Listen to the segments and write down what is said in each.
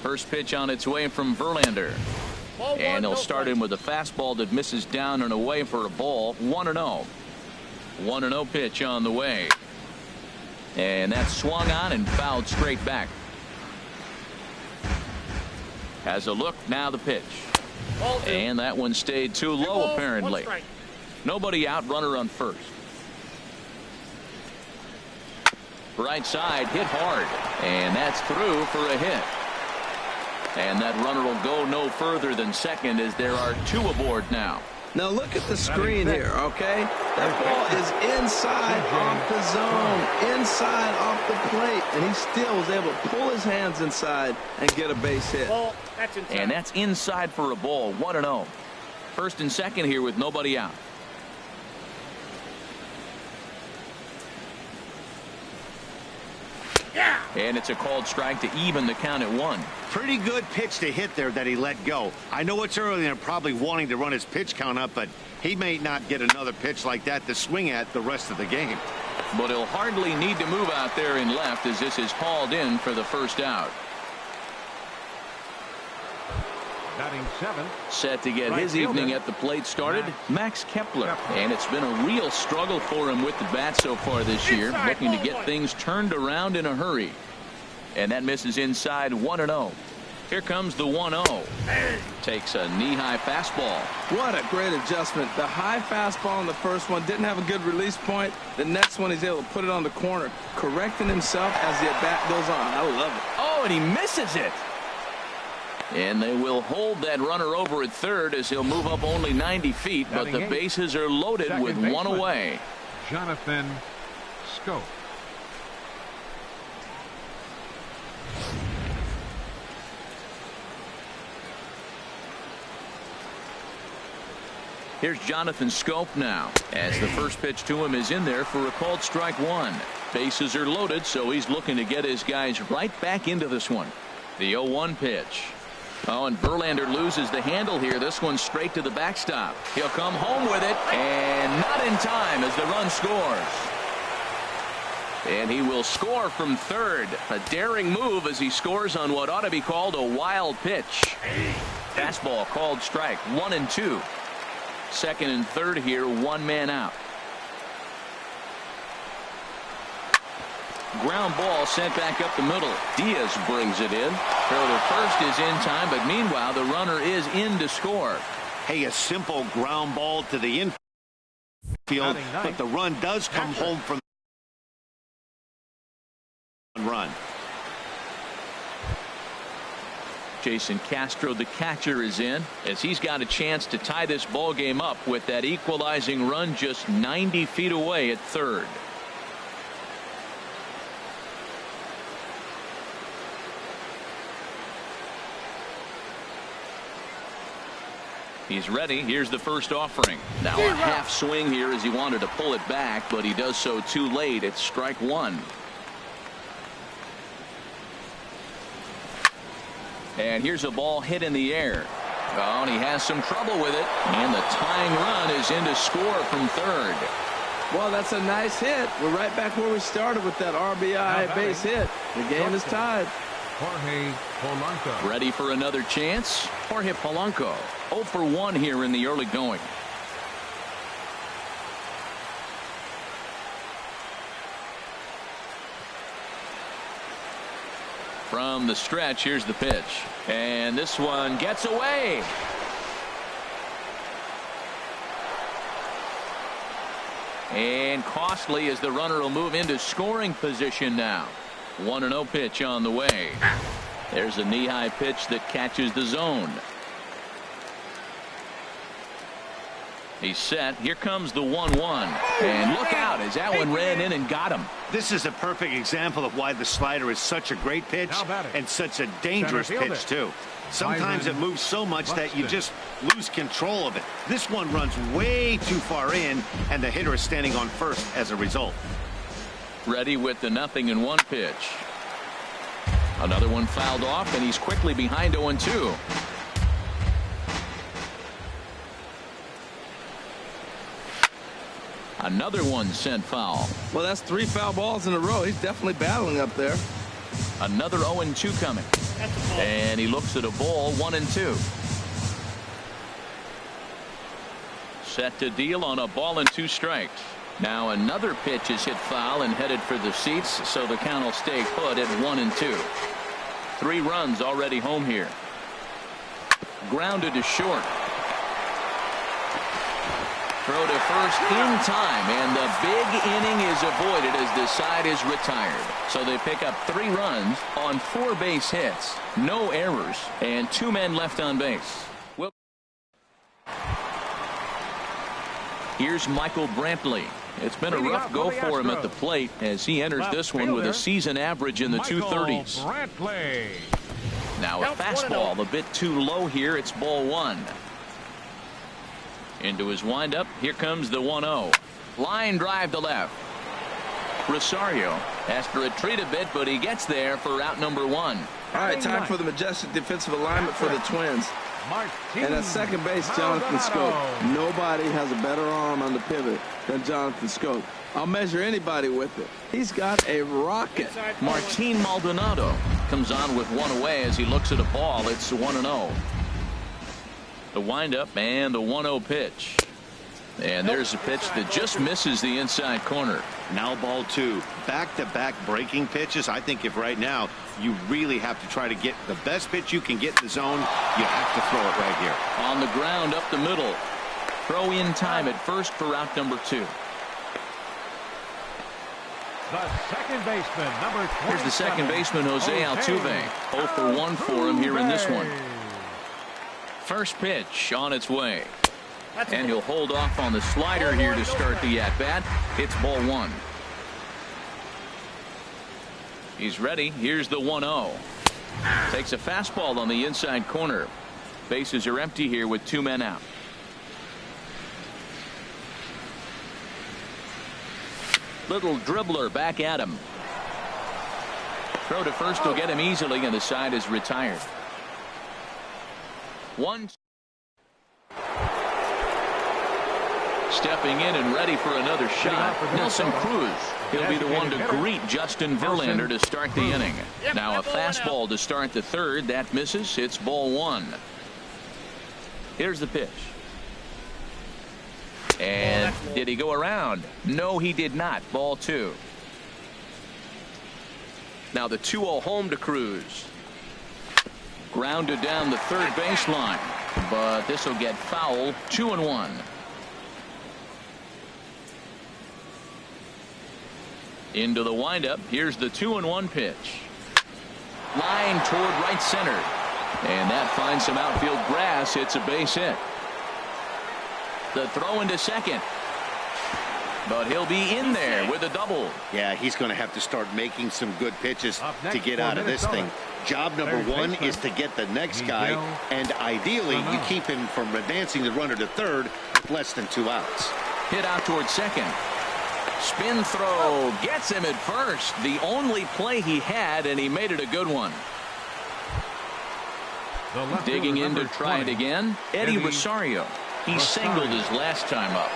First pitch on its way from Verlander. And they'll start him with a fastball that misses down and away for a ball. 1-0. 1-0 pitch on the way. And that's swung on and fouled straight back. Has a look, now the pitch. And that one stayed too low apparently. Nobody out, runner on first. Right side, hit hard. And that's through for a hit. And that runner will go no further than second as there are two aboard now. Now look at the screen here, okay? That ball is inside off the zone, inside off the plate, and he still was able to pull his hands inside and get a base hit. And that's inside for a ball. 1-0. First and second here with nobody out. And it's a called strike to even the count at 1. Pretty good pitch to hit there that he let go. I know it's early and probably wanting to run his pitch count up, but he may not get another pitch like that to swing at the rest of the game. But he'll hardly need to move out there in left as this is hauled in for the first out. Batting 7. Set to get his evening at the plate started, Max Kepler. And it's been a real struggle for him with the bat so far this year, looking to get things turned around in a hurry. And that misses inside. 1-0. Here comes the 1-0. Takes a knee-high fastball. What a great adjustment. The high fastball on the first one didn't have a good release point. The next one he's able to put it on the corner, correcting himself as the at-bat goes on. I love it. Oh, and he misses it. And they will hold that runner over at third as he'll move up only 90 feet, but the bases are loaded with one away. Jonathan Schoop. Here's Jonathan Schoop now, as the first pitch to him is in there for a called strike 1. Bases are loaded, so he's looking to get his guys right back into this one. The 0-1 pitch. Oh, and Verlander loses the handle here. This one's straight to the backstop. He'll come home with it, and not in time as the run scores. And he will score from third. A daring move as he scores on what ought to be called a wild pitch. Fastball called strike. 1-2. Second and third here, one man out. Ground ball sent back up the middle. Diaz brings it in. Throw to first is in time, but meanwhile the runner is in to score. Hey, a simple ground ball to the infield, but the run does come home from the run. Jason Castro, the catcher, is in as he's got a chance to tie this ball game up with that equalizing run just 90 feet away at third. He's ready. Here's the first offering. Now a half swing here as he wanted to pull it back, but he does so too late. It's strike 1. And here's a ball hit in the air. Oh, and he has some trouble with it. And the tying run is in to score from third. Well, that's a nice hit. We're right back where we started with that RBI base hit. The game is tied. Jorge Polanco. Ready for another chance? Jorge Polanco. 0 for 1 here in the early going. From the stretch, here's the pitch. And this one gets away. And costly as the runner will move into scoring position now. 1-0 pitch on the way. There's a knee-high pitch that catches the zone. He's set. Here comes the 1-1. And look out as that one ran in and got him. This is a perfect example of why the slider is such a great pitch and such a dangerous pitch, too. Sometimes it moves so much that you just lose control of it. This one runs way too far in, and the hitter is standing on first as a result. Ready with the 0-1 pitch. Another one fouled off, and he's quickly behind 0-2. Another one sent foul. Well, that's 3 foul balls in a row. He's definitely battling up there. Another 0-2 coming. And he looks at a ball, 1-2. Set to deal on a ball and 2 strikes. Now another pitch is hit foul and headed for the seats, so the count will stay put at 1-2. 3 runs already home here. Grounded to short. Throw to first in time, and the big inning is avoided as the side is retired. So they pick up 3 runs on 4 base hits, no errors, and 2 men left on base. Here's Michael Brantley. It's been a rough go for him at the plate as he enters this one with a season average in the 230s. Now a fastball a bit too low here. It's ball 1. Into his windup. Here comes the 1-0. Line drive to left. Rosario has to retreat a bit, but he gets there for out number 1. All right, time for the majestic defensive alignment for the Twins. And at second base, Jonathan Schoop. Nobody has a better arm on the pivot than Jonathan Schoop. I'll measure anybody with it. He's got a rocket. Martin Maldonado comes on with 1 away as he looks at a ball. It's 1-0. The windup and the 1-0 pitch. And there's a pitch that just misses the inside corner. Now ball 2. Back-to-back breaking pitches. I think if right now you really have to try to get the best pitch you can get in the zone, you have to throw it right here. On the ground up the middle. Throw in time at first for out number 2. The second baseman, number 27. Here's the second baseman, Jose Altuve. 0 for 1 for him here in this one. First pitch on its way. And he'll hold off on the slider here to start the at-bat. It's ball 1. He's ready. Here's the 1-0. Takes a fastball on the inside corner. Bases are empty here with 2 men out. Little dribbler back at him. Throw to first will get him easily, and the side is retired. 1. Stepping in and ready for another shot, Nelson Cruz. He'll be the one to greet Justin Verlander to start the inning. Now a fastball to start the 3rd. That misses. It's ball 1. Here's the pitch. And did he go around? No, he did not. Ball 2. Now the 2-0 home to Cruz. Grounded down the 3rd baseline, but this will get foul. 2-1. Into the windup. Here's the 2-1 pitch. Line toward right center. And that finds some outfield grass. It's a base hit. The throw into second. But he'll be in there with a double. Yeah, he's going to have to start making some good pitches to get out of this thing. Job number 1 is to get the next guy, and ideally you keep him from advancing the runner to 3rd with less than 2 outs. Hit out toward second. Spin throw gets him at first. The only play he had, and he made it a good one. Digging in to try it again, Eddie Rosario. He singled his last time up.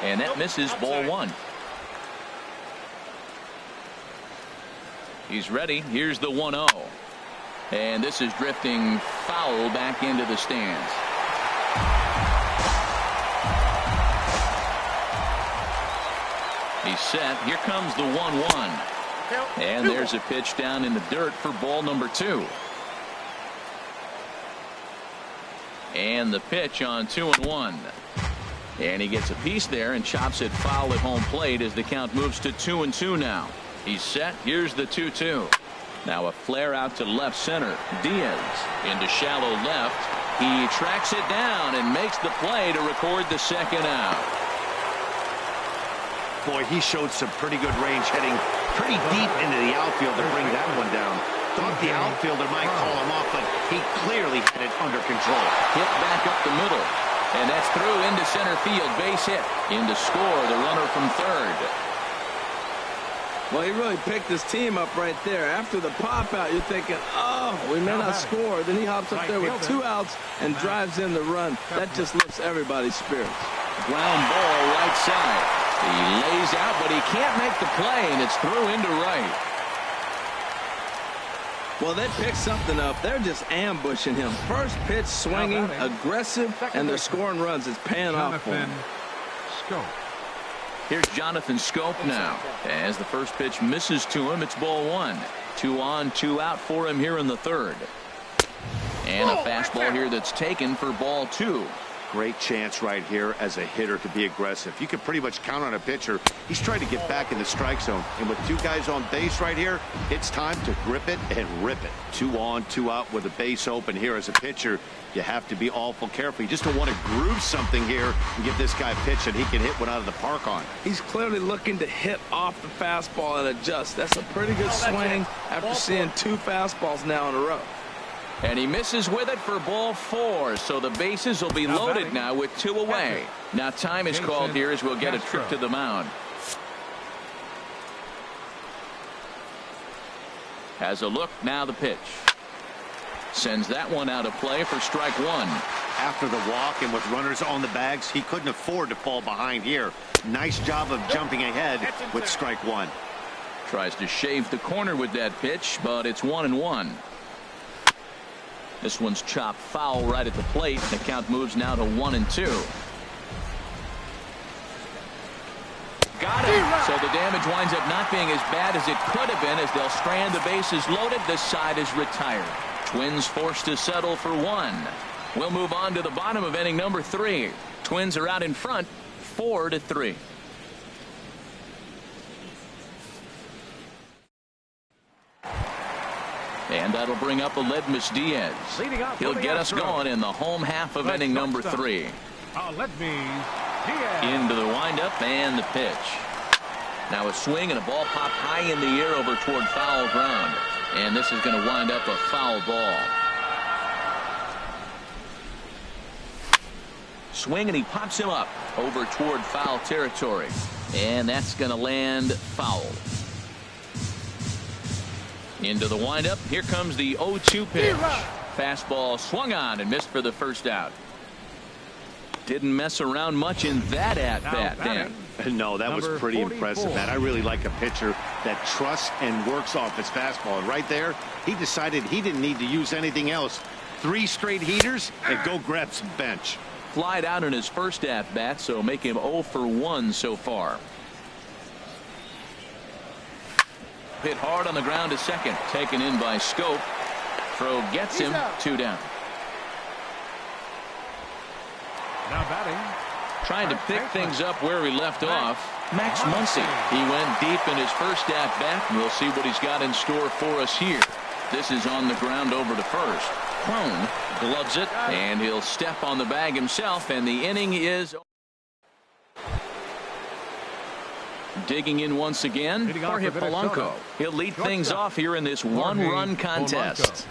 And that misses ball 1. He's ready. Here's the 1-0. And this is drifting foul back into the stands. He's set. Here comes the 1-1. And there's a pitch down in the dirt for ball number 2. And the pitch on 2-1. And he gets a piece there and chops it foul at home plate as the count moves to 2-2 now. He's set. Here's the 2-2. Now a flare out to left center. Diaz into shallow left. He tracks it down and makes the play to record the second out. Boy, he showed some pretty good range, heading pretty deep into the outfield to bring that one down. Thought the outfielder might call him off, but he clearly had it under control. Hit back up the middle. And that's through into center field. Base hit. In to score the runner from 3rd. Well, he really picked his team up right there. After the pop out, you're thinking, oh, we may not score. Then he hops up there with 2 outs and drives in the run. That just lifts everybody's spirits. Ground ball right side. He lays out, but he can't make the play, and it's through into right. Well, they picked something up. They're just ambushing him. First pitch swinging, aggressive, and they're scoring runs. It's paying off for him. Here's Jonathan Scope now. As the first pitch misses to him, it's ball one. 2 on, 2 out for him here in the third. And a fastball here that's taken for ball 2. Great chance right here as a hitter to be aggressive. You can pretty much count on a pitcher. He's trying to get back in the strike zone. And with 2 guys on base right here, it's time to grip it and rip it. 2 on, 2 out with a base open here as a pitcher. You have to be awful careful. You just don't want to groove something here and give this guy a pitch that he can hit one out of the park on. He's clearly looking to hit off the fastball and adjust. That's a pretty good swing after seeing 2 fastballs now in a row. And he misses with it for ball 4. So the bases will be loaded now with 2 away. Now time is called here as we'll get a trip to the mound. Has a look, now the pitch. Sends that one out of play for strike 1. After the walk and with runners on the bags, he couldn't afford to fall behind here. Nice job of jumping ahead with strike 1. Tries to shave the corner with that pitch, but it's 1-1. This one's chopped foul right at the plate. The count moves now to 1-2. Got it. So the damage winds up not being as bad as it could have been as they'll strand the bases loaded. This side is retired. Twins forced to settle for 1. We'll move on to the bottom of inning number 3. Twins are out in front 4-3. And that'll bring up Aledmus Diaz. He'll get us going in the home half of inning number 3. Into the windup and the pitch. Now a swing and a ball popped high in the air over toward foul ground. And this is going to wind up a foul ball. Swing and he pops him up over toward foul territory. And that's going to land foul. Into the windup. Here comes the 0-2 pitch. Fastball swung on and missed for the first out. Didn't mess around much in that at-bat, Dan. No, that was pretty impressive, man. I really like a pitcher that trusts and works off his fastball. And right there, he decided he didn't need to use anything else. 3 straight heaters and go grab some bench. Flied out in his first at-bat, so make him 0 for 1 so far. Hit hard on the ground to second. Taken in by Scope. Throw gets him. 2 down. Now batting. Trying to pick things up where he left off. Max Muncy. He went deep in his first at-bat. We'll see what he's got in store for us here. This is on the ground over to first. Crone gloves it, and he'll step on the bag himself, and the inning is... Digging in once again, Jorge Polanco. He'll lead things off here in this 1-run contest.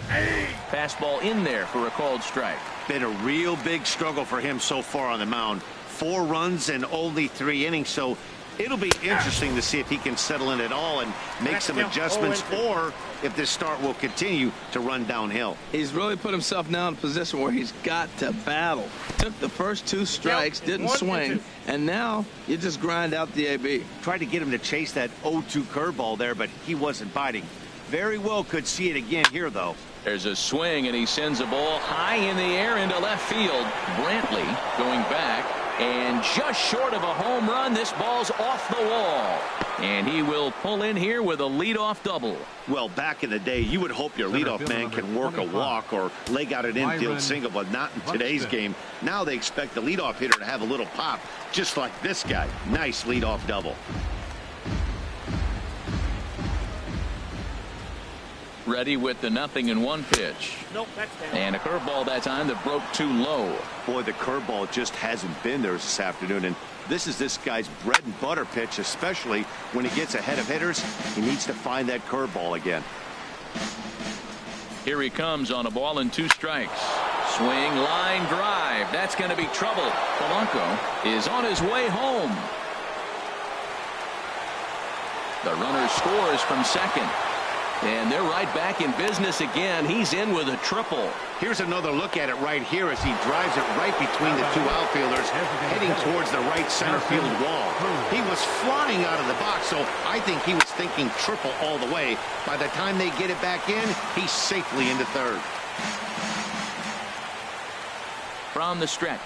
Fastball in there for a called strike. Been a real big struggle for him so far on the mound. 4 runs and only 3 innings, so it'll be interesting to see if he can settle in at all and make some adjustments, or if this start will continue to run downhill. He's really put himself now in a position where he's got to battle. Took the first 2 strikes, didn't swing, and now you just grind out the AB. Tried to get him to chase that 0-2 curveball there, but he wasn't biting. Very well could see it again here, though. There's a swing, and he sends a ball high in the air into left field. Brantley going back, and just short of a home run. This ball's off the wall, and he will pull in here with a leadoff double. Well, back in the day, you would hope your leadoff man can work a walk or leg out an infield single, but not in today's game. Now they expect the leadoff hitter to have a little pop, just like this guy. Nice leadoff double. Ready with the 0-1 pitch. And a curveball that time that broke too low. Boy, the curveball just hasn't been there this afternoon, and this is this guy's bread and butter pitch, especially when he gets ahead of hitters. He needs to find that curveball again. Here he comes on a ball and 2 strikes. Swing, line drive. That's going to be trouble. Polanco is on his way home. The runner scores from second. And they're right back in business again. He's in with a triple. Here's another look at it right here as he drives it right between the two outfielders, heading towards the right center field wall. He was flying out of the box, so I think he was thinking triple all the way. By the time they get it back in, he's safely into third. From the stretch.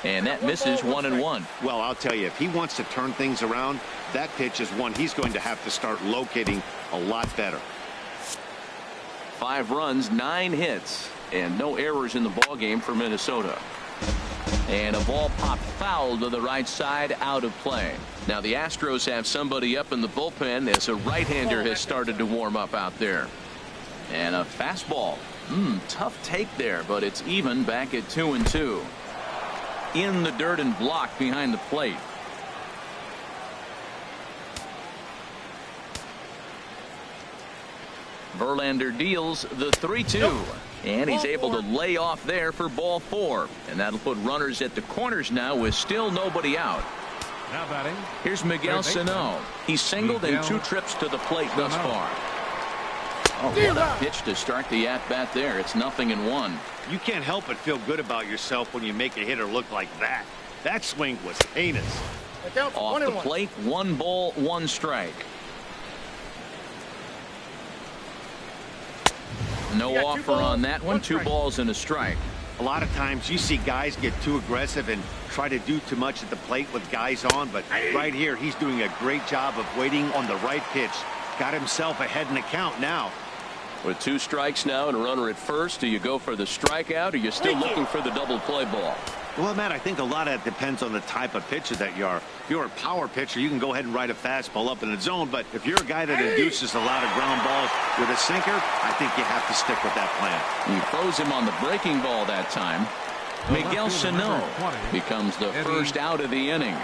And that misses 1-1. Well, I'll tell you, if he wants to turn things around, that pitch is one he's going to have to start locating a lot better. 5 runs, 9 hits, and no errors in the ball game for Minnesota. And a ball popped foul to the right side, out of play. Now the Astros have somebody up in the bullpen as a right-hander has started to warm up out there. And a fastball. Tough take there, but it's even back at 2-2. In the dirt and blocked behind the plate. Verlander deals the 3-2. And he's able to lay off there for ball 4. And that'll put runners at the corners now with still nobody out. Now batting. Here's Miguel Sano. He's singled in 2 trips to the plate thus far. Oh, what a pitch to start the at-bat there. It's 0-1. You can't help but feel good about yourself when you make a hitter look like that. That swing was heinous. Off the plate, 1 ball, 1 strike. No offer on that one. 2 balls and a strike. A lot of times you see guys get too aggressive and try to do too much at the plate with guys on, but right here he's doing a great job of waiting on the right pitch. Got himself ahead in the count now. With 2 strikes now and a runner at first, do you go for the strikeout or are you still looking for the double play ball? Well, Matt, I think a lot of that depends on the type of pitcher that you are. If you're a power pitcher, you can go ahead and ride a fastball up in the zone. But if you're a guy that induces a lot of ground balls with a sinker, I think you have to stick with that plan. He throws him on the breaking ball that time. Miguel Sano becomes the first out of the inning.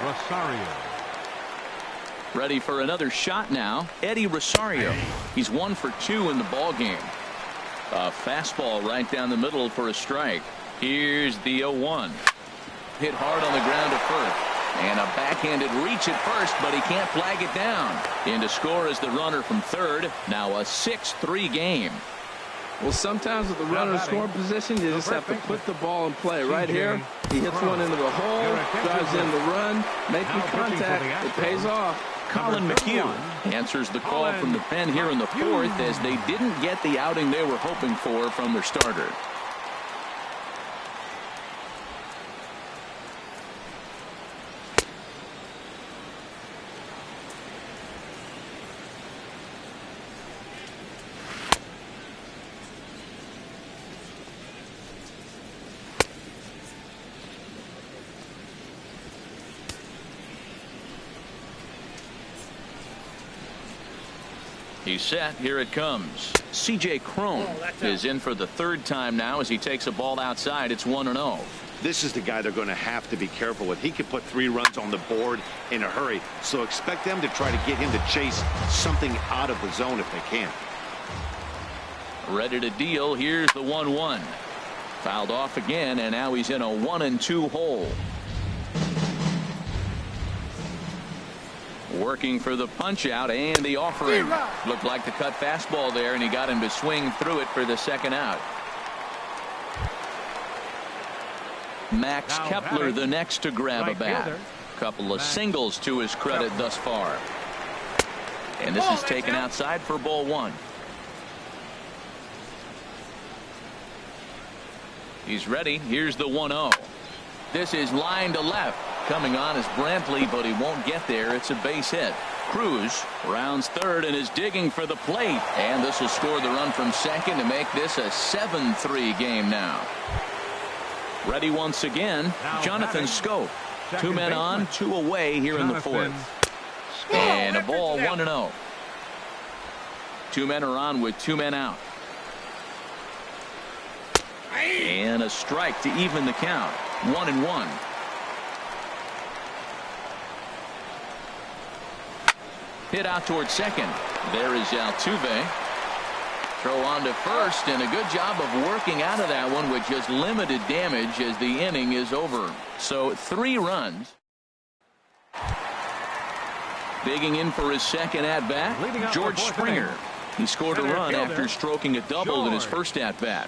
Ready for another shot now. Eddie Rosario. He's 1 for 2 in the ball game. A fastball right down the middle for a strike. Here's the 0-1. Hit hard on the ground to first. And a backhanded reach at first, but he can't flag it down. In to score is the runner from third. Now a 6-3 game. Well, sometimes with the runner in scoring position, you just have to put the ball in play. Right here, he hits one into the hole, drives in the run, making contact. It pays off. Colin McHugh answers the call from the pen here in the 4th as they didn't get the outing they were hoping for from their starter. He's set. Here it comes. C.J. Cron is in for the 3rd time now as he takes a ball outside. It's 1-0. This is the guy they're going to have to be careful with. He could put 3 runs on the board in a hurry. So expect them to try to get him to chase something out of the zone if they can. Ready to deal. Here's the 1-1. Fouled off again, and now he's in a 1-2 hole. Working for the punch out and the offering. Looked like the cut fastball there, and he got him to swing through it for the 2nd out. Max Kepler the next to grab a bat. Couple of singles to his credit thus far. And this is taken outside for ball 1. He's ready. Here's the 1-0. This is line to left. Coming on is Brantley, but he won't get there. It's a base hit. Cruz rounds third and is digging for the plate. And this will score the run from second to make this a 7-3 game now. Ready once again, Jonathan Schoop. 2 men on, 2 away here in the 4th. And a ball 1-0. 2 men are on with 2 men out. And a strike to even the count. 1-1. Hit out towards second. There is Altuve. Throw on to first, and a good job of working out of that one with just limited damage as the inning is over. So 3 runs. Digging in for his second at bat, George Springer. He scored a run after stroking a double in his first at-bat.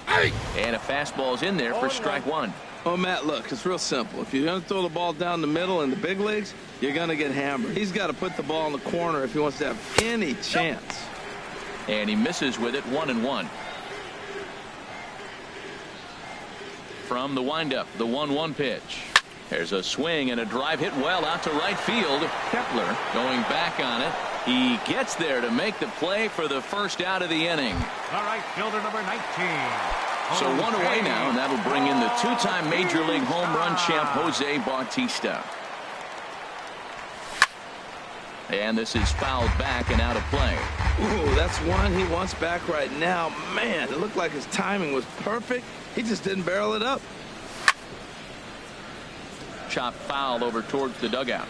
And a fastball's in there for strike one. Oh, Matt, look, it's real simple. If you're going to throw the ball down the middle in the big leagues, you're going to get hammered. He's got to put the ball in the corner if he wants to have any chance. And he misses with it, 1-1. From the windup, the 1-1 pitch. There's a swing and a drive hit well out to right field. Kepler going back on it. He gets there to make the play for the first out of the inning. All right, fielder number 19. So one away now, and that'll bring in the two-time Major League home run champ Jose Bautista. And this is fouled back and out of play. Ooh, that's one he wants back right now. Man, it looked like his timing was perfect. He just didn't barrel it up. Chop foul over towards the dugout.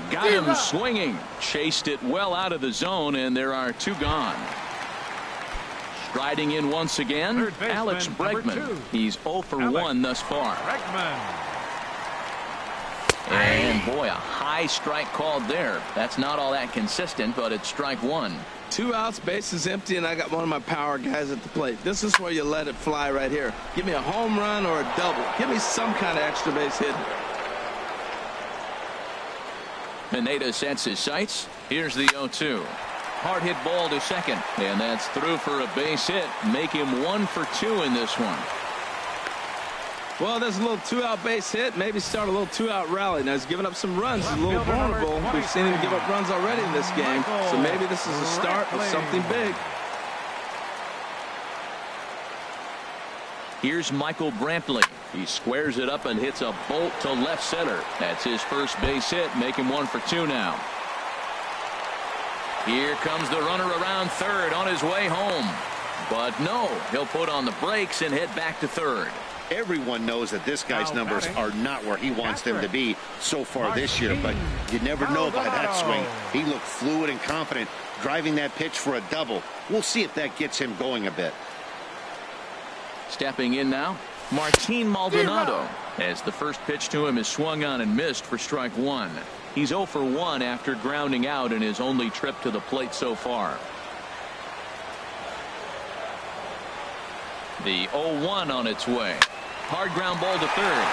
Got him swinging. Chased it well out of the zone, and there are two gone. Striding in once again, Alex Bregman. He's 0 for 1 thus far. And boy, a high strike called there. That's not all that consistent, but it's strike one. 2 outs, bases empty, and I got one of my power guys at the plate. This is where you let it fly right here. Give me a home run or a double. Give me some kind of extra base hit. Pineda sets his sights. Here's the 0-2. Hard hit ball to second, and that's through for a base hit. Make him 1 for 2 in this one. Well, there's a little 2-out base hit. Maybe start a little 2-out rally. Now he's giving up some runs. He's a little vulnerable. We've seen him give up runs already in this game. So maybe this is a start of something big. Here's Michael Brantley. He squares it up and hits a bolt to left center. That's his first base hit. Make him 1 for 2 now. Here comes the runner around third on his way home. But no, he'll put on the brakes and head back to third. Everyone knows that this guy's numbers are not where he wants them to be so far this year, but you never know by that swing. He looked fluid and confident, driving that pitch for a double. We'll see if that gets him going a bit. Stepping in now, Martin Maldonado, as the first pitch to him is swung on and missed for strike one. He's 0 for 1 after grounding out in his only trip to the plate so far. The 0-1 on its way. Hard ground ball to third.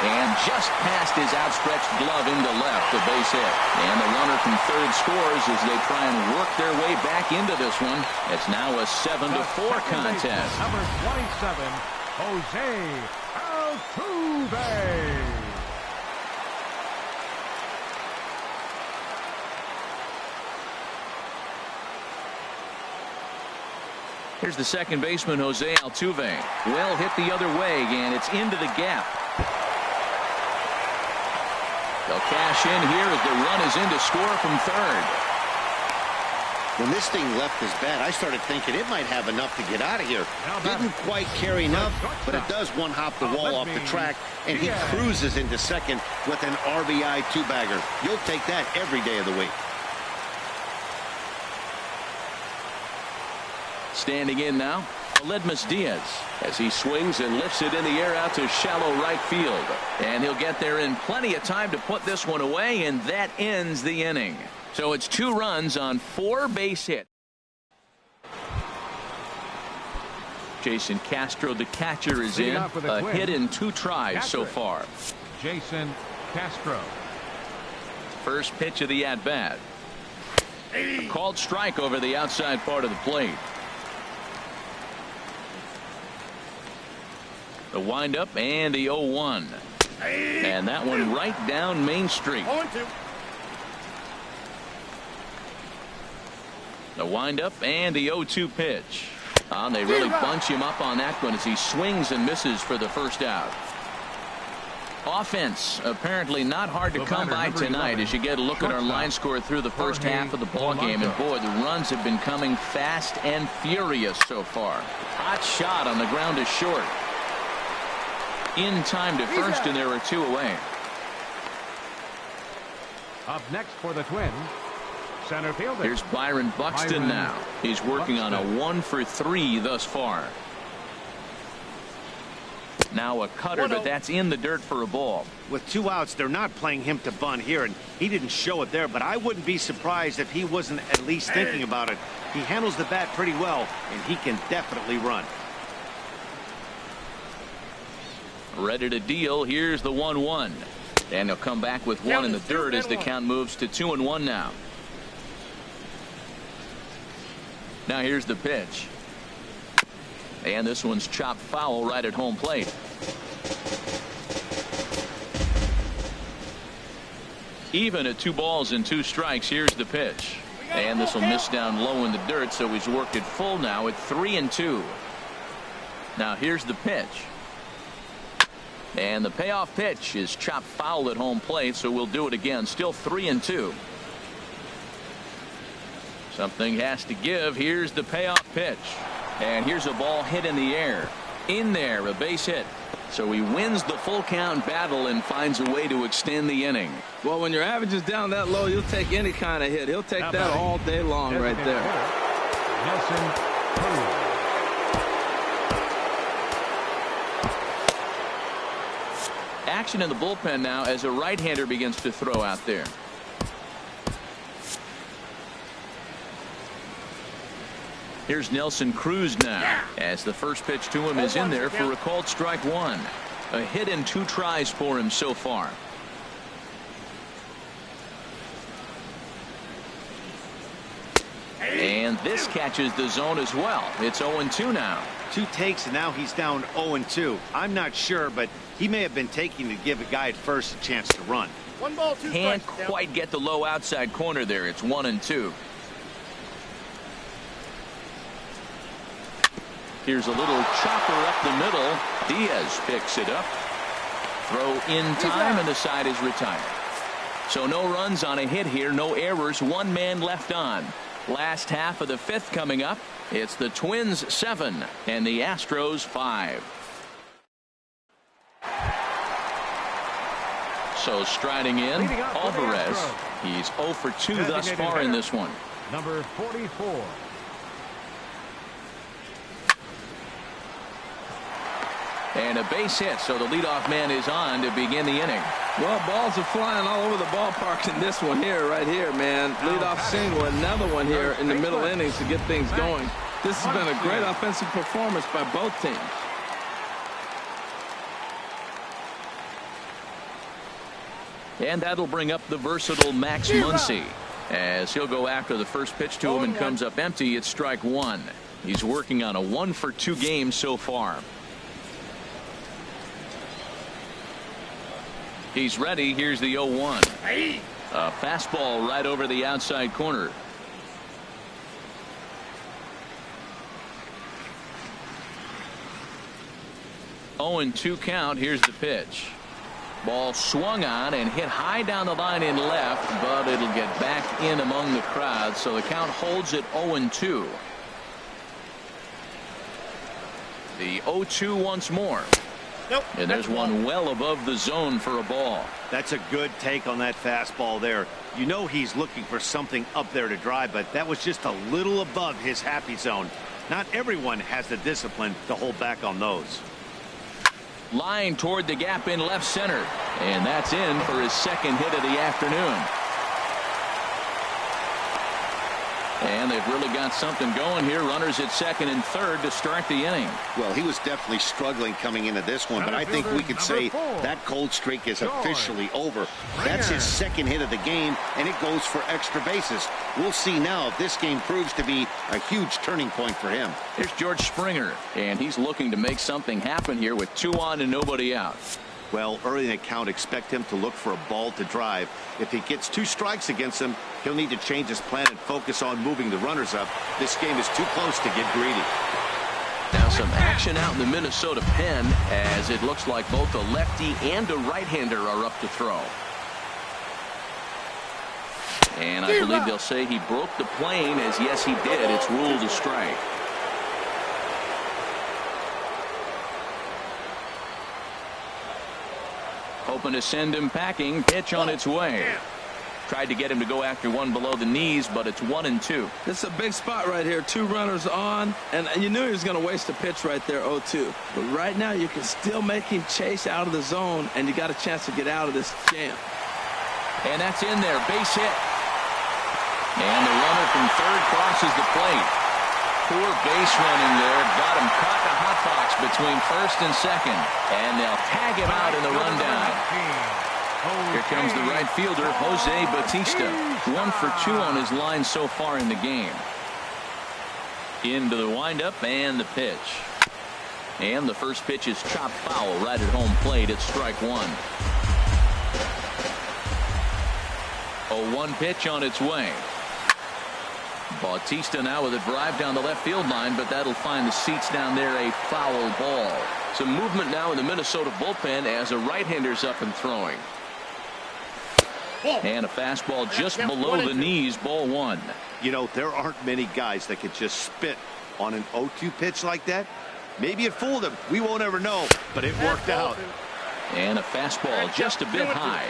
And just past his outstretched glove into left, the base hit. And the runner from third scores as they try and work their way back into this one. It's now a 7-4 contest. Number 27, Jose Altuve. Here's the second baseman, Jose Altuve. Well hit the other way, and it's into the gap. They'll cash in here as the run is in to score from third. When this thing left his bat, I started thinking it might have enough to get out of here. Didn't quite carry enough, but it does one-hop the wall off the track, and he cruises into second with an RBI two-bagger. You'll take that every day of the week. Standing in now, Aledmus Diaz, as he swings and lifts it in the air out to shallow right field. And he'll get there in plenty of time to put this one away, and that ends the inning. So it's 2 runs on 4 base hits. Jason Castro, the catcher, is in. A hit in 2 tries so far. Jason Castro. First pitch of the at-bat. A called strike over the outside part of the plate. The windup and the 0-1. And that one right down Main Street. The windup and the 0-2 pitch. They really bunch him up on that one as he swings and misses for the first out. Offense apparently not hard to come by tonight as you get a look at our line score through the first half of the ball game. And boy, the runs have been coming fast and furious so far. Hot shot on the ground to short. In time to first, and there are 2 away. Up next for the Twins, center fielder. Here's Byron Buxton now. He's working on a 1 for 3 thus far. Now a cutter, but that's in the dirt for a ball. With 2 outs, they're not playing him to bunt here, and he didn't show it there, but I wouldn't be surprised if he wasn't at least thinking about it. He handles the bat pretty well, and he can definitely run. Ready to deal. Here's the 1-1. And he'll come back with one in the dirt as the count moves to 2-1 now. Now here's the pitch. And this one's chopped foul right at home plate. Even at 2 balls and 2 strikes. Here's the pitch. And this will miss down low in the dirt, so he's worked it full now at 3-2. Now here's the pitch. And the payoff pitch is chopped foul at home plate, so we'll do it again. Still 3-2. Something has to give. Here's the payoff pitch. And here's a ball hit in the air. In there, a base hit. So he wins the full count battle and finds a way to extend the inning. Well, when your average is down that low, you'll take any kind of hit. He'll take that all day long right there. Action in the bullpen now as a right-hander begins to throw out there. Here's Nelson Cruz now as the first pitch to him is in there for a called strike 1. A hit and 2 tries for him so far. And this catches the zone as well. It's 0-2 now. 2 takes, and now he's down 0-2. I'm not sure, but he may have been taking to give a guy at first a chance to run. 1 ball, 2 Can't strikes. quite get the low outside corner there. It's 1-2. Here's a little chopper up the middle. Diaz picks it up. Throw in time, and the side is retired. So no runs on a hit here, no errors, 1 man left on. Last half of the 5th coming up. It's the Twins 7 and the Astros 5. So striding in, Alvarez. He's 0 for 2 thus far in this one. Number 44. And a base hit, so the leadoff man is on to begin the inning. Well, balls are flying all over the ballpark in this one here, right here, man. Leadoff single, another one here in the middle innings to get things going. This has been a great offensive performance by both teams. And that'll bring up the versatile Max Muncy as he'll go after the first pitch to him and comes up empty. It's strike 1. He's working on a 1 for 2 game so far. He's ready. Here's the 0-1. A fastball right over the outside corner. Oh, and 2 count. Here's the pitch. Ball swung on and hit high down the line in left, but it'll get back in among the crowd, so the count holds at 0-2. The 0-2 once more. Nope. And there's one well above the zone for a ball. That's a good take on that fastball there. You know he's looking for something up there to drive, but that was just a little above his happy zone. Not everyone has the discipline to hold back on those. Line toward the gap in left center. And that's in for his 2nd hit of the afternoon. And they've really got something going here. Runners at 2nd and 3rd to start the inning. Well, he was definitely struggling coming into this one, but I think we could say that cold streak is officially over. That's his 2nd hit of the game, and it goes for extra bases. We'll see now if this game proves to be a huge turning point for him. Here's George Springer, and he's looking to make something happen here with 2 on and nobody out. Well, early in the count, expect him to look for a ball to drive. If he gets 2 strikes against him, he'll need to change his plan and focus on moving the runners up. This game is too close to get greedy. Now some action out in the Minnesota pen as it looks like both a lefty and a right-hander are up to throw. And I believe they'll say he broke the plane, as yes he did. It's ruled a strike. Hoping to send him packing. Pitch on its way. Tried to get him to go after one below the knees, but it's 1-2. This is a big spot right here. 2 runners on, and you knew he was going to waste a pitch right there, 0-2. But right now you can still make him chase out of the zone, and you got a chance to get out of this jam. And that's in there, base hit. And the runner from third crosses the plate. Poor base running there. Got him caught in a hot box between first and second. And they'll tag him out in the rundown. Here comes the right fielder, Jose Bautista. 1 for 2 on his line so far in the game. Into the windup and the pitch. And the first pitch is chopped foul right at home plate. It's strike 1. 0-1 pitch on its way. Bautista now with a drive down the left field line, but that'll find the seats down there, a foul ball. Some movement now in the Minnesota bullpen as a right-hander's up and throwing. And a fastball just below the knees, ball 1. You know, there aren't many guys that could just spit on an 0-2 pitch like that. Maybe it fooled him. We won't ever know, but it worked out. And a fastball just a bit high.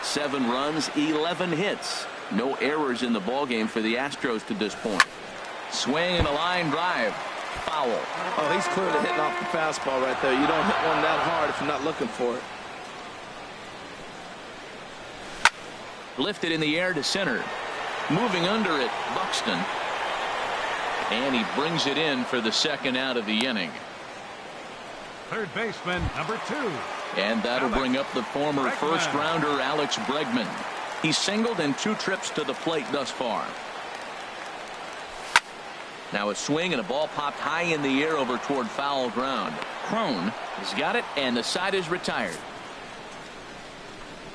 7 runs, 11 hits. No errors in the ballgame for the Astros to this point. Swing and a line drive. Foul. Oh, he's clearly hitting off the fastball right there. You don't hit one that hard if you're not looking for it. Lifted in the air to center. Moving under it, Buxton. And he brings it in for the second out of the inning. Third baseman, number 2. And that'll bring up the former first-rounder Alex Bregman. He's singled in 2 trips to the plate thus far. Now a swing and a ball popped high in the air over toward foul ground. Crone has got it, and the side is retired.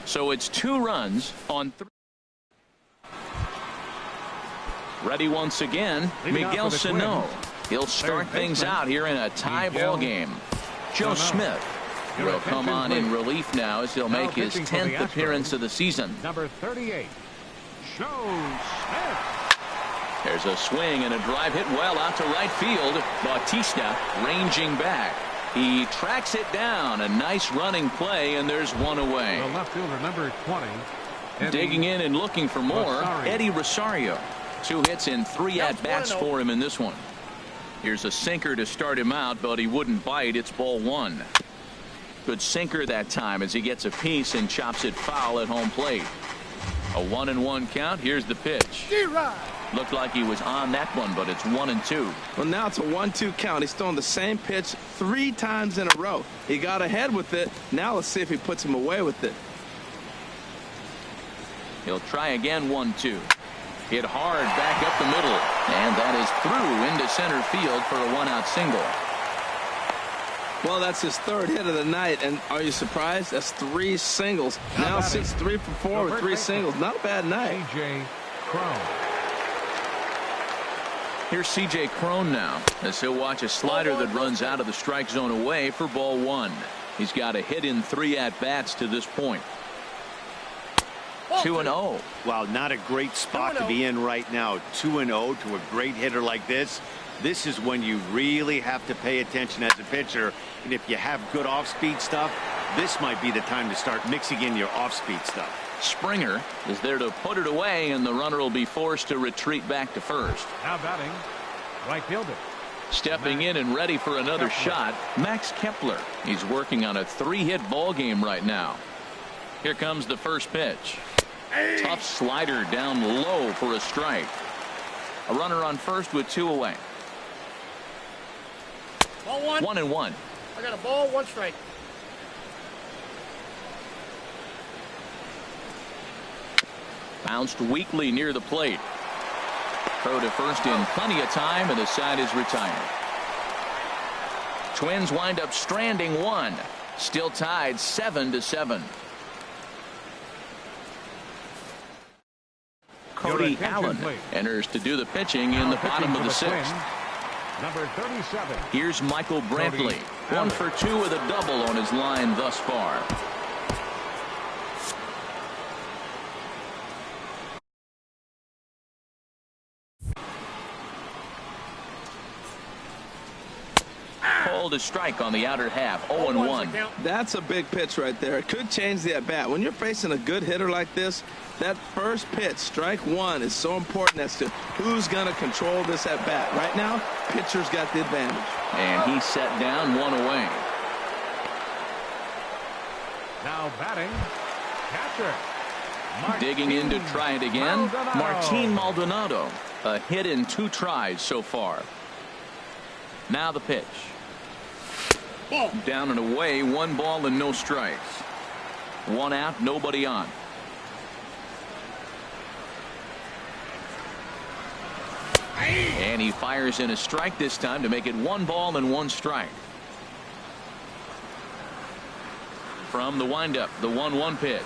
So it's 2 runs on 3. Ready once again, Miguel Sano. He'll start things out here in a tie ball game. Joe Smith will come on in relief now as he'll make his 10th appearance of the season. Number 38, Joe Smith. There's a swing and a drive hit well out to right field. Bautista ranging back. He tracks it down. A nice running play, and there's 1 away. The left fielder, number 20. Digging in and looking for more, Eddie Rosario. 2 hits and 3 at-bats for him in this one. Here's a sinker to start him out, but he wouldn't bite. It's ball 1. Good sinker that time as he gets a piece and chops it foul at home plate. A 1-1 count. Here's the pitch. Looked like he was on that one, but it's 1-2. Well, now it's a 1-2 count. He's throwing the same pitch 3 times in a row. He got ahead with it. Now let's see if he puts him away with it. He'll try again. 1-2. Hit hard back up the middle, and that is through into center field for a 1-out single. Well, that's his 3rd hit of the night, and are you surprised? That's 3 singles. Now 6-3 for 4 with 3 singles. Not a bad night. C.J. Crone. Here's C.J. Crone now as he'll watch a slider that runs out of the strike zone away for ball 1. He's got a hit in 3 at-bats to this point. 2-0. Wow, not a great spot to be in right now. 2-0 to a great hitter like this. This is when you really have to pay attention as a pitcher. And if you have good off-speed stuff, this might be the time to start mixing in your off-speed stuff. Springer is there to put it away, and the runner will be forced to retreat back to first. Now batting, right fielder. Stepping in and ready for another shot, Max Kepler. He's working on a 3-hit ball game right now. Here comes the first pitch. Tough slider down low for a strike. A runner on first with 2 away. Ball 1. 1-1. I got a ball, 1 strike. Bounced weakly near the plate. Throw to first in plenty of time, and the side is retired. Twins wind up stranding 1. Still tied 7-7. Cody Allen enters to do the pitching in the bottom of the 6th. Number 37. Here's Michael Brantley. 1 for 2 with a double on his line thus far. called a strike on the outer half. 0-1. That's a big pitch right there. It could change the at-bat. When you're facing a good hitter like this, that first pitch, strike one, is so important as to who's going to control this at-bat. Right now, pitcher's got the advantage. And he set down, one away. Now batting, catcher. Digging in to try it again, Martin Maldonado. A hit in 2 tries so far. Now the pitch. Down and away, 1 ball and no strikes. 1 out, nobody on. And he fires in a strike this time to make it 1 ball and 1 strike. From the windup, the 1-1 pitch.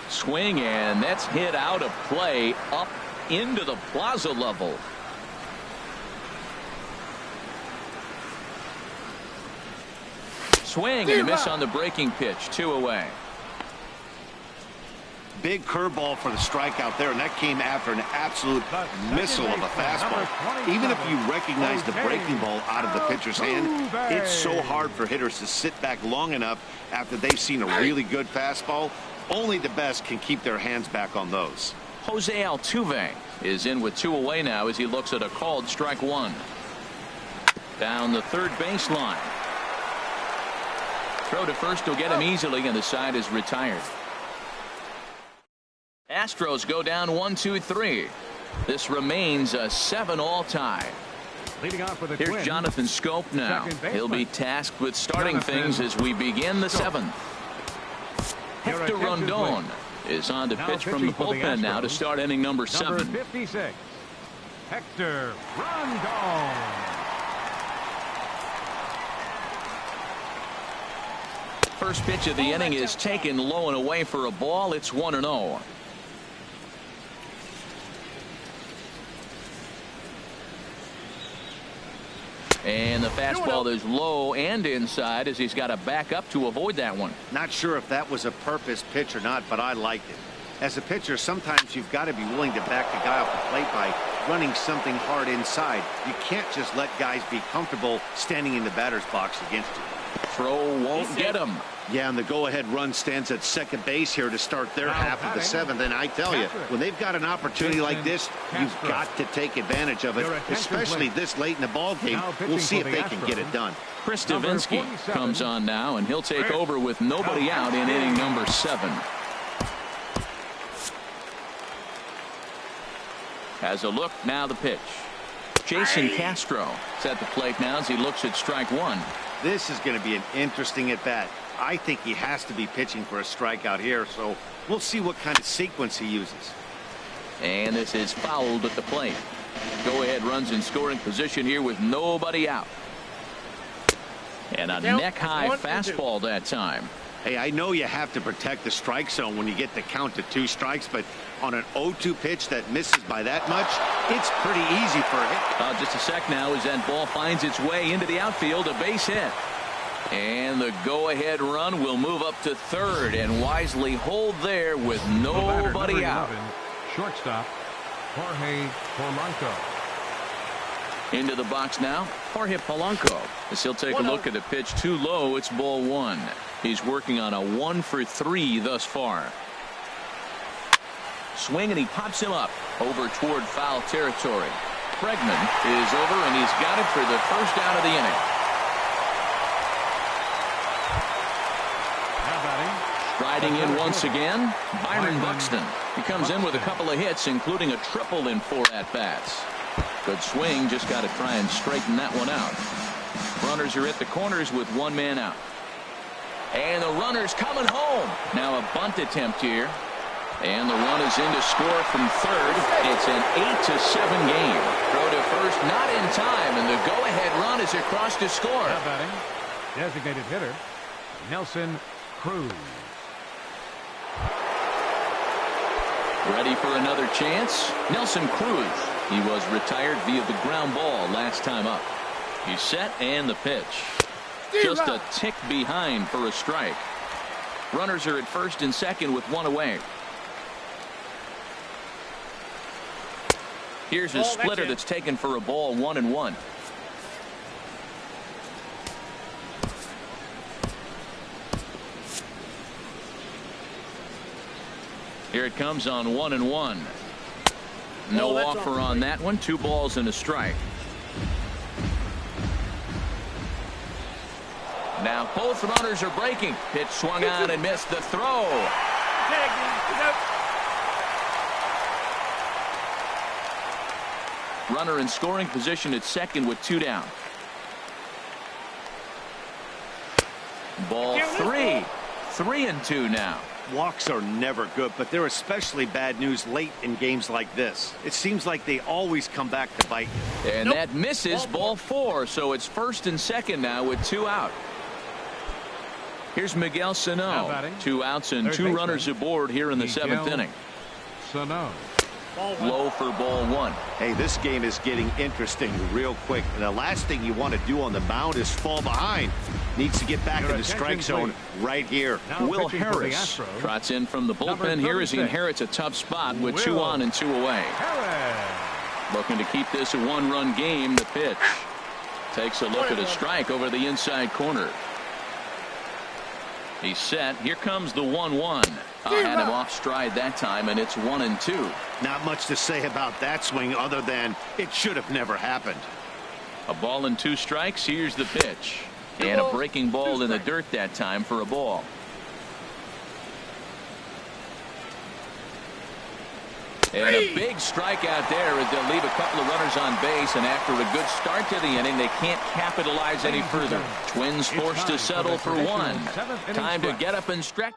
Swing, and that's hit out of play up into the plaza level. Swing and a miss on the breaking pitch. 2 away. Big curveball for the strikeout there, and that came after an absolute missile of a fastball. Even if you recognize the breaking ball out of the pitcher's hand, it's so hard for hitters to sit back long enough after they've seen a really good fastball. Only the best can keep their hands back on those. Jose Altuve is in with 2 away now as he looks at a called strike 1. Down the third baseline. Throw to first will get him easily, and the side is retired. Astros go down 1-2-3. This remains a 7-all tie. Leading off for the Here's Twins, Jonathan Scope now. He'll be tasked with starting things as we begin the 7th. Hector Rondon is on to pitch from the bullpen now to start inning number 7. Number 56, Hector Rondon. First pitch of the inning is taken low and away for a ball. It's 1-0. And the fastball is low and inside as he's got to back up to avoid that one. Not sure if that was a purpose pitch or not, but I liked it. As a pitcher, sometimes you've got to be willing to back the guy off the plate by running something hard inside. You can't just let guys be comfortable standing in the batter's box against you. Throw won't get him. Yeah, and the go-ahead run stands at second base here to start their half of the 7th. And I tell you, when they've got an opportunity like this, you've got to take advantage of it, especially this late in the ball game. We'll see if they can get it done. Chris Davinsky comes on now, and he'll take over with nobody out in inning number 7. Has a look, now the pitch. Jason Castro is at the plate now as he looks at strike 1. This is going to be an interesting at-bat. I think he has to be pitching for a strikeout here, so we'll see what kind of sequence he uses. And this is fouled at the plate. Go-ahead runs in scoring position here with nobody out. And a neck-high fastball that time. Hey, I know you have to protect the strike zone when you get the count to 2 strikes, but on an 0-2 pitch that misses by that much, it's pretty easy for a hit. Just a sec now as that ball finds its way into the outfield, a base hit. And the go-ahead run will move up to third and wisely hold there with nobody out. Shortstop, Jorge Polanco. Into the box now, Jorge Polanco. As he'll take a look at the pitch too low, it's ball 1. He's working on a 1-for-3 thus far. Swing, and he pops him up over toward foul territory. Bregman is over, and he's got it for the first out of the inning. Riding in once again, Byron Buxton. He comes in with a couple of hits, including a triple in 4 at-bats. Good swing, just got to try and straighten that one out. Runners are at the corners with 1 man out. And the runner's coming home. Now a bunt attempt here. And the run is in to score from third. It's an 8-7 game. Throw to first, not in time, and the go-ahead run is across to score. Now batting, designated hitter, Nelson Cruz. Ready for another chance? Nelson Cruz. He was retired via the ground ball last time up. He's set, and the pitch. Just a tick behind for a strike. Runners are at first and second with 1 away. Here's a splitter that's taken for a ball, 1-1. Here it comes on 1-1. No offer on that one. 2 balls and a strike. Now both runners are breaking. Pitch swung on and missed the throw. Runner in scoring position at second with 2 down. Ball 3. 3-2 now. Walks are never good, but they're especially bad news late in games like this. It seems like they always come back to bite. And that misses. Ball 4, so it's first and second now with 2 out. Here's Miguel Sano. 2 outs and 2 runners aboard here in the 7th inning. Sano. Low for ball 1. Hey, this game is getting interesting real quick. And the last thing you want to do on the mound is fall behind. Needs to get back in the strike zone right here. Will Harris trots in from the bullpen here as he inherits a tough spot with 2 on and 2 away. Looking to keep this a 1-run game. The pitch takes a look at a strike over the inside corner. He's set. Here comes the 1-1. Had him off stride that time, and it's 1-2. Not much to say about that swing other than it should have never happened. A ball and 2 strikes. Here's the pitch. And a breaking ball in the dirt that time for a ball. And a big strikeout there as they'll leave a couple of runners on base, and after a good start to the inning, they can't capitalize any further. Twins forced to settle for 1. Time to get up and stretch.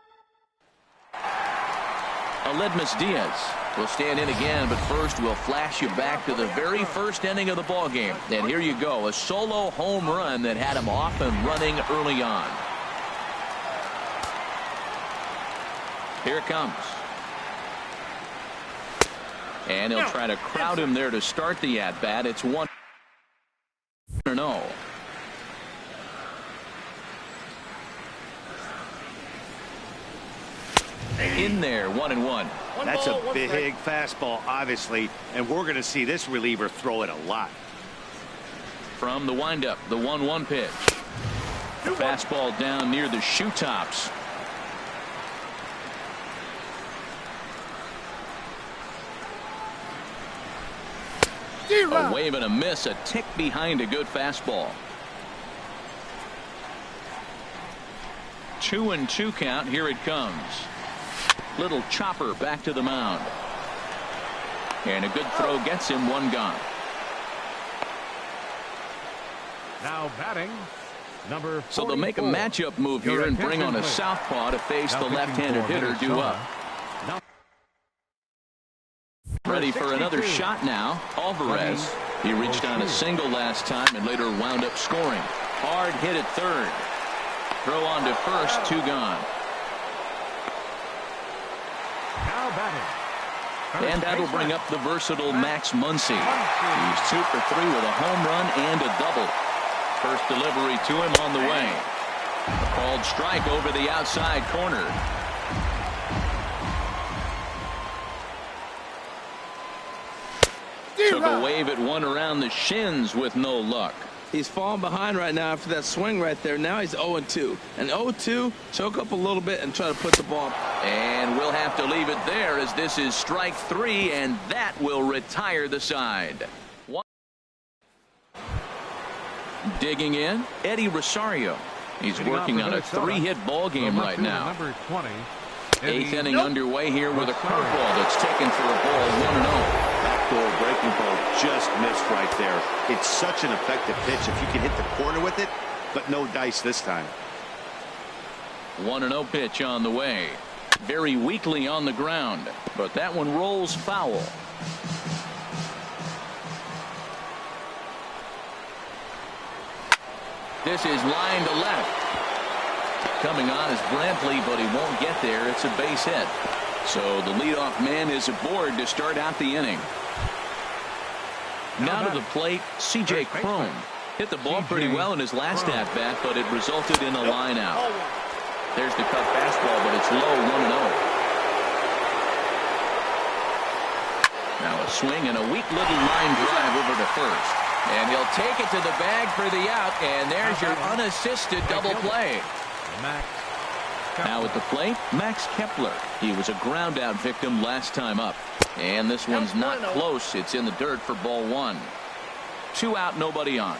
Aledmus Diaz will stand in again, but first we'll flash you back to the very first inning of the ball game. And here you go, a solo home run that had him off and running early on. Here it comes. And he'll try to crowd him there to start the at-bat. It's 1-0. In there, 1-1. That's a big fastball, obviously, and we're going to see this reliever throw it a lot. From the windup, the 1-1 pitch. Fastball down near the shoe tops. A wave and a miss, a tick behind a good fastball. 2-2 count. Here it comes. Little chopper back to the mound. And a good throw gets him 1 gone. Now batting, number 44. So they'll make a matchup move here and bring on a southpaw to face the left-handed hitter due up. Ready for another shot now. Alvarez. He reached on a single last time and later wound up scoring. Hard hit at third. Throw on to first. 2 gone. Now batting. And that'll bring up the versatile Max Muncy. He's 2 for 3 with a home run and a double. First delivery to him on the way. A called strike over the outside corner. Took a wave at one around the shins with no luck. He's falling behind right now after that swing right there. Now he's 0-2. And 0-2, choke up a little bit and try to put the ball. And we'll have to leave it there as this is strike 3, and that will retire the side. Digging in, Eddie Rosario. He's working on a 3-hit ball game right now. Number 20. 8th inning underway here with a curveball that's taken for a ball. 1-0. Backdoor breaking ball just missed right there. It's such an effective pitch if you can hit the corner with it, but no dice this time. 1-0 pitch on the way. Very weakly on the ground, but that one rolls foul. This is line to left. Coming on is Brantley, but he won't get there. It's a base hit. So the leadoff man is aboard to start out the inning. Now to the plate, C.J. Cron. Hit the ball pretty well in his last at-bat, but it resulted in a line out. There's the cut fastball, but it's low. 1-0. Now a swing and a weak little line drive over to first. And he'll take it to the bag for the out, and there's your unassisted double play. Now at the plate, Max Kepler. He was a ground out victim last time up. And this one's not close. It's in the dirt for ball one. 2 out, nobody on.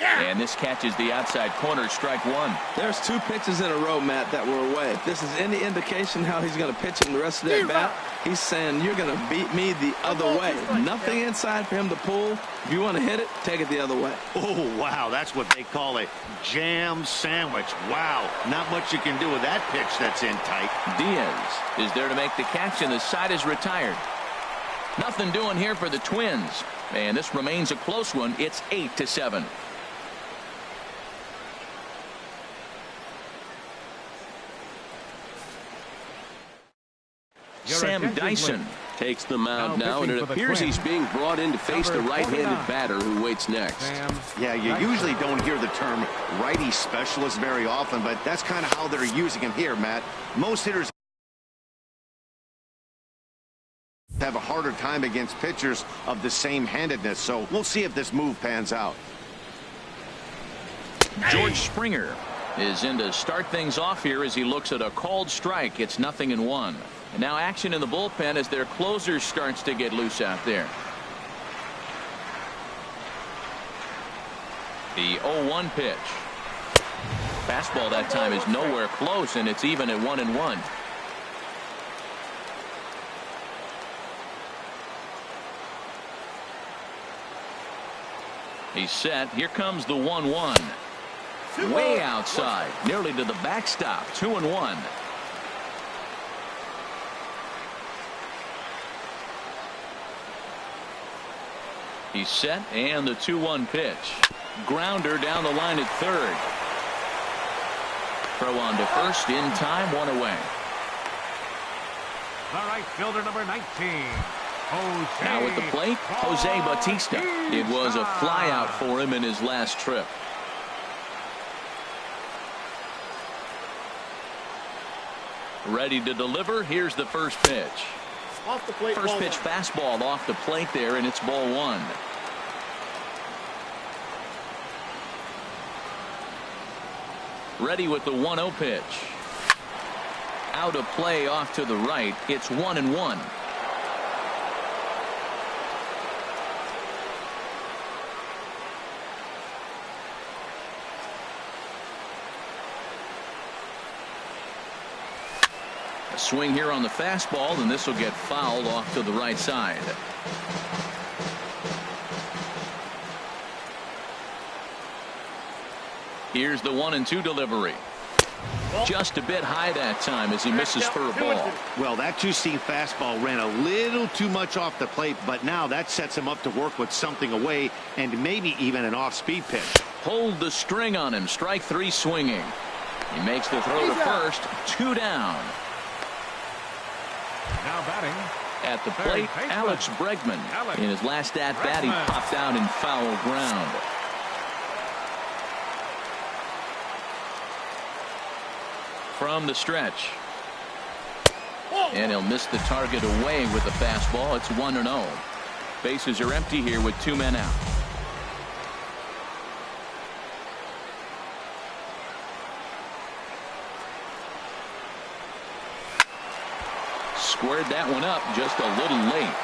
And this catches the outside corner, strike one. There's 2 pitches in a row, Matt, that were away. If this is any indication how he's going to pitch in the rest of that bat, he's saying you're going to beat me the other way. Nothing inside for him to pull. If you want to hit it, take it the other way. Oh, wow, that's what they call a jam sandwich. Wow, not much you can do with that pitch that's in tight. Diaz is there to make the catch, and the side is retired. Nothing doing here for the Twins. And this remains a close one. It's 8-7. Sam Dyson takes the mound now, and it appears he's being brought in to face the right-handed batter who waits next. Yeah, you usually don't hear the term righty specialist very often, but that's kind of how they're using him here, Matt. Most hitters have a harder time against pitchers of the same handedness, so we'll see if this move pans out. George Springer is in to start things off here as he looks at a called strike. It's 0-1. And now action in the bullpen as their closer starts to get loose out there. The 0-1 pitch. Fastball that time is nowhere close, and it's even at 1-1. He's set. Here comes the 1-1. Way outside, nearly to the backstop. 2-1. He's set, and the 2-1 pitch. Grounder down the line at third. Throw on to first in time, 1 away. The right fielder, number 19. Jose. Now at the plate, Jose Bautista. It was a flyout for him in his last trip. Ready to deliver. Here's the first pitch. Off the plate. First pitch fastball off the plate there, and it's ball one. Ready with the 1-0 pitch. Out of play off to the right. It's 1-1. A swing here on the fastball, and this will get fouled off to the right side. Here's the 1-2 delivery. Just a bit high that time as he misses for a ball. Well, that two-seam fastball ran a little too much off the plate, but now that sets him up to work with something away and maybe even an off-speed pitch. Hold the string on him. Strike three swinging. He makes the throw to first. 2 down. Now batting. At the plate, Alex Bregman. In his last at-bat, he popped out in foul ground. From the stretch. And he'll miss the target away with the fastball. It's 1-0. Bases are empty here with 2 men out. Squared that one up just a little late.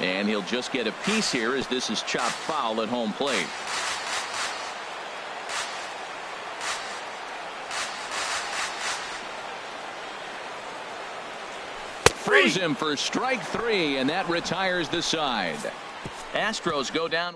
And he'll just get a piece here as this is chopped foul at home plate. Throws him for strike 3, and that retires the side. Astros go down.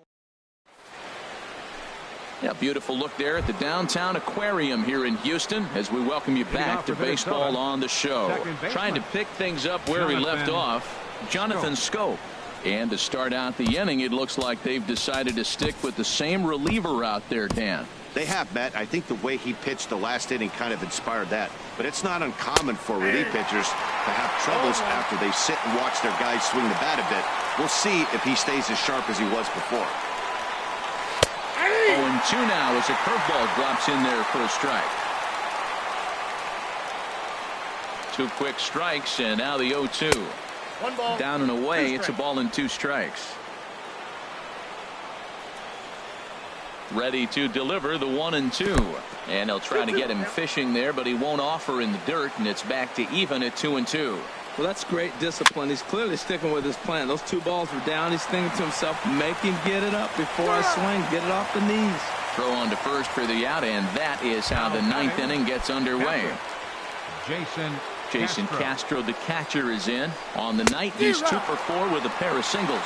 Yeah, beautiful look there at the downtown aquarium here in Houston as we welcome you back to baseball on the show. Trying to pick things up where we left off, Jonathan Schoop. And to start out the inning, it looks like they've decided to stick with the same reliever out there, Dan. They have, Matt. I think the way he pitched the last inning kind of inspired that. But it's not uncommon for relief pitchers to have troubles after they sit and watch their guys swing the bat a bit. We'll see if he stays as sharp as he was before. 0-2 now as a curveball drops in there for a strike. 2 quick strikes, and now the 0-2. 1 ball. Down and away, 2 it's a ball and 2 strikes. Ready to deliver the 1-2. And they'll try to get him fishing there, but he won't offer in the dirt, and it's back to even at 2-2. Well, that's great discipline. He's clearly sticking with his plan. Those 2 balls were down. He's thinking to himself, make him get it up before I swing. Get it off the knees. Throw on to first for the out, and that is how the 9th inning gets underway. Jason Castro, the catcher, is in. On the night, he's 2 for 4 with a pair of singles.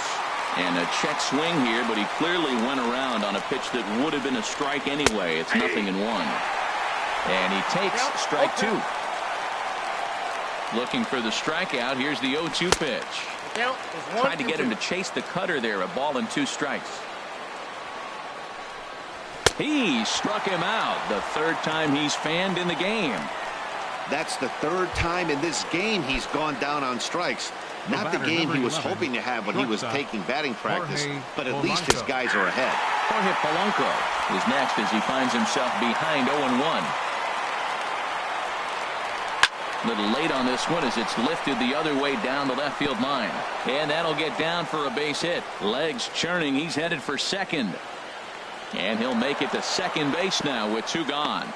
And a check swing here, but he clearly went around on a pitch that would have been a strike anyway. It's 0-1. And he takes strike 2. Looking for the strikeout. Here's the 0-2 pitch. Tried to get him to chase the cutter there. A ball and 2 strikes. He struck him out. The 3rd time he's fanned in the game. That's the 3rd time in this game he's gone down on strikes. Not the game he was hoping to have when he was taking batting practice, but at least his guys are ahead. Jorge Polanco is next as he finds himself behind 0-1. Little late on this one as it's lifted the other way down the left field line. And that'll get down for a base hit. Legs churning. He's headed for second. And he'll make it to second base now with 2 gone.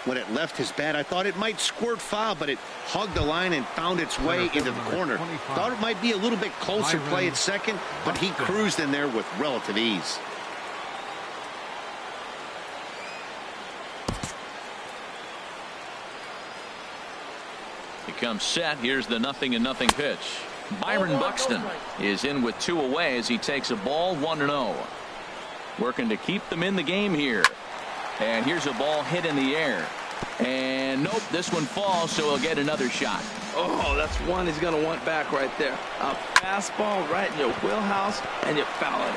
When it left his bat, I thought it might squirt foul, but it hugged the line and found its way into the corner. Thought it might be a little bit closer play at second, but he cruised in there with relative ease. He comes set. Here's the 0-0 pitch. Byron Buxton is in with 2 away as he takes a ball 1-0. Working to keep them in the game here. And here's a ball hit in the air. And nope, this one falls, so he'll get another shot. Oh, that's one he's going to want back right there. A fastball right in your wheelhouse, and you foul it.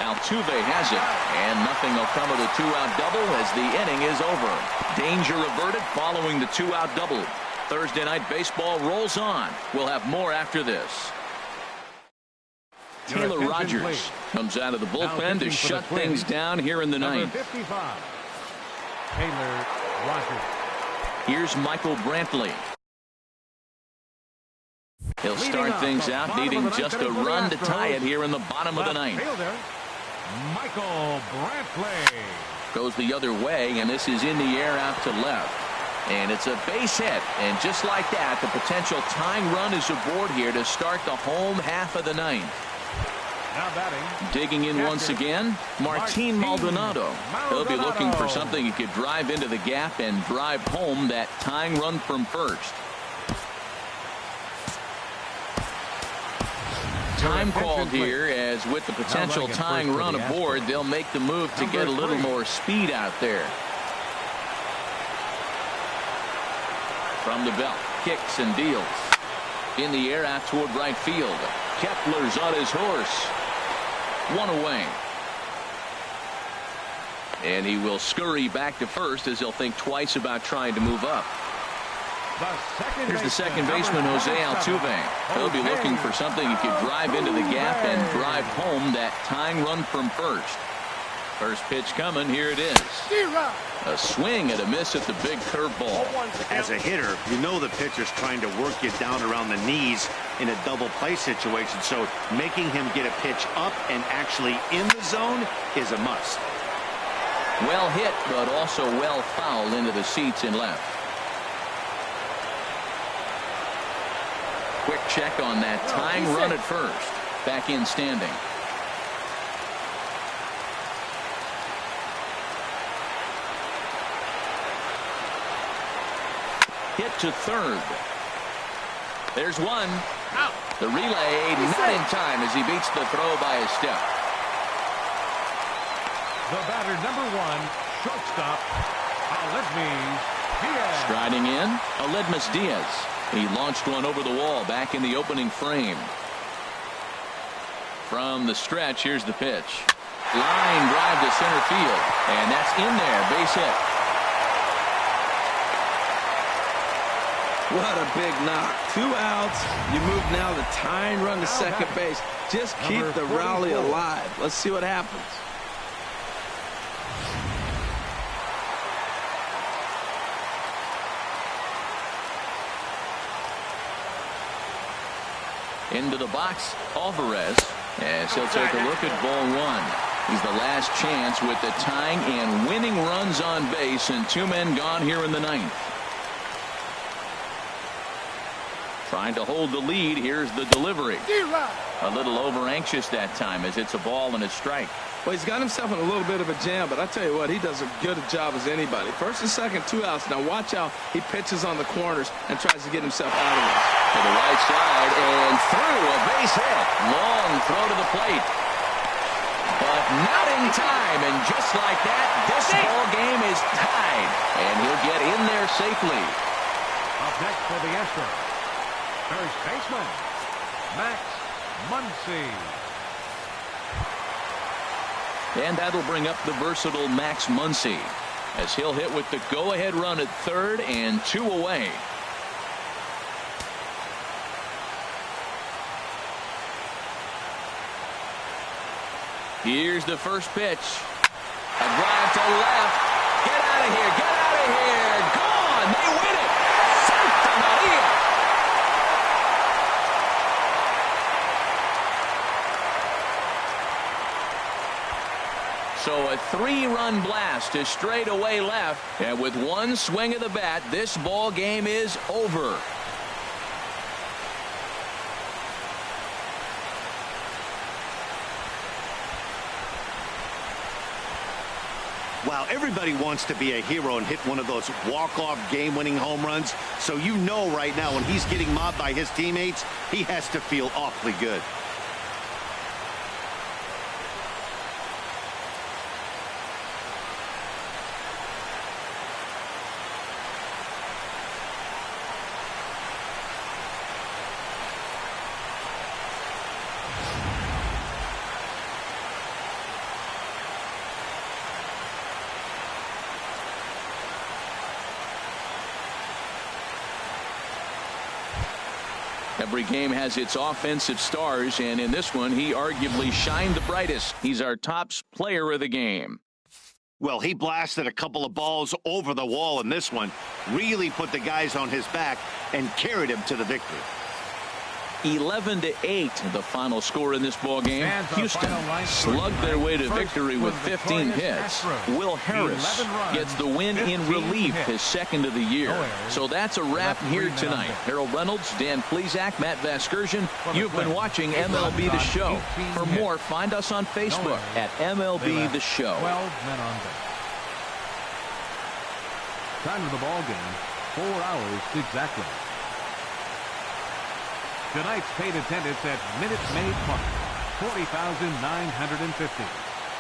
Altuve has it, and nothing will come of the 2-out double as the inning is over. Danger averted following the 2-out double. Thursday night baseball rolls on. We'll have more after this. Taylor Rogers comes out of the bullpen to shut things down here in the 9th. Taylor Rogers. Here's Michael Brantley. He'll start things out needing just a run to tie it here in the bottom of the 9th. Michael Brantley goes the other way, and this is in the air out to left. And it's a base hit, and just like that, the potential tying run is aboard here to start the home half of the 9th. Now batting. Digging in once again, Martin Maldonado. He'll be looking for something he could drive into the gap and drive home that tying run from first. Time called here, as with the potential tying run aboard, they'll make the move to get a little more speed out there. From the belt, kicks and deals. In the air out toward right field. Kepler's on his horse. 1 away. And he will scurry back to first as he'll think twice about trying to move up. Here's the second baseman, Jose Altuve. He'll be looking for something he could drive into the gap and drive home that tying run from first. First pitch coming. Here it is. A swing and a miss at the big curveball. As a hitter, you know the pitcher's trying to work you down around the knees in a double play situation, so making him get a pitch up and actually in the zone is a must. Well hit, but also well fouled into the seats in left. Quick check on that tying run at first. Back in standing. Hit to third. There's one. Out. The relay not in time as he beats the throw by a step. The batter, number 1, shortstop, Aledmys Diaz. Striding in, Aledmys Diaz. He launched one over the wall back in the opening frame. From the stretch, here's the pitch. Line drive to center field, and that's in there, base hit. What a big knock. 2 outs. You move now the tying run to second base. Just keep the rally alive. Let's see what happens. Into the box, Alvarez, as he'll take a look at ball one. He's the last chance with the tying and winning runs on base, and 2 men gone here in the 9th. Trying to hold the lead. Here's the delivery. A little over anxious that time as it's a ball and a strike. Well, he's got himself in a little bit of a jam, but I tell you what, he does as good a job as anybody. First and second, 2 outs. Now watch how he pitches on the corners and tries to get himself out of this. To the right side and through, a base hit. Long throw to the plate. But not in time, and just like that, this ball game is tied. And he'll get in there safely. Up next for the Astros, first baseman, Max Muncy. And that'll bring up the versatile Max Muncy as he'll hit with the go-ahead run at third and 2 away. Here's the first pitch. A drive to left. Get out of here. Get out of here. Gone. They win it. Santa Maria. So a 3-run blast to straightaway left. And with 1 swing of the bat, this ball game is over. Wow, everybody wants to be a hero and hit one of those walk-off game-winning home runs. So you know right now when he's getting mobbed by his teammates, he has to feel awfully good. Every game has its offensive stars, and in this one, he arguably shined the brightest. He's our top player of the game. Well, he blasted a couple of balls over the wall in this one, really put the guys on his back and carried him to the victory. 11-8, the final score in this ball game. Houston slugged their way to victory with 15 hits. Will Harris gets the win in relief, his second of the year. So that's a wrap here tonight. Harold Reynolds, Dan Plesac, Matt Vasgersian. You've been watching MLB The Show. For more, find us on Facebook at MLB The Show. 12 men on base. Time of the ball game, 4 hours exactly. Tonight's paid attendance at Minute Maid Park, 40,950.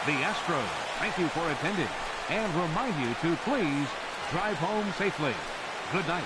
The Astros thank you for attending and remind you to please drive home safely. Good night.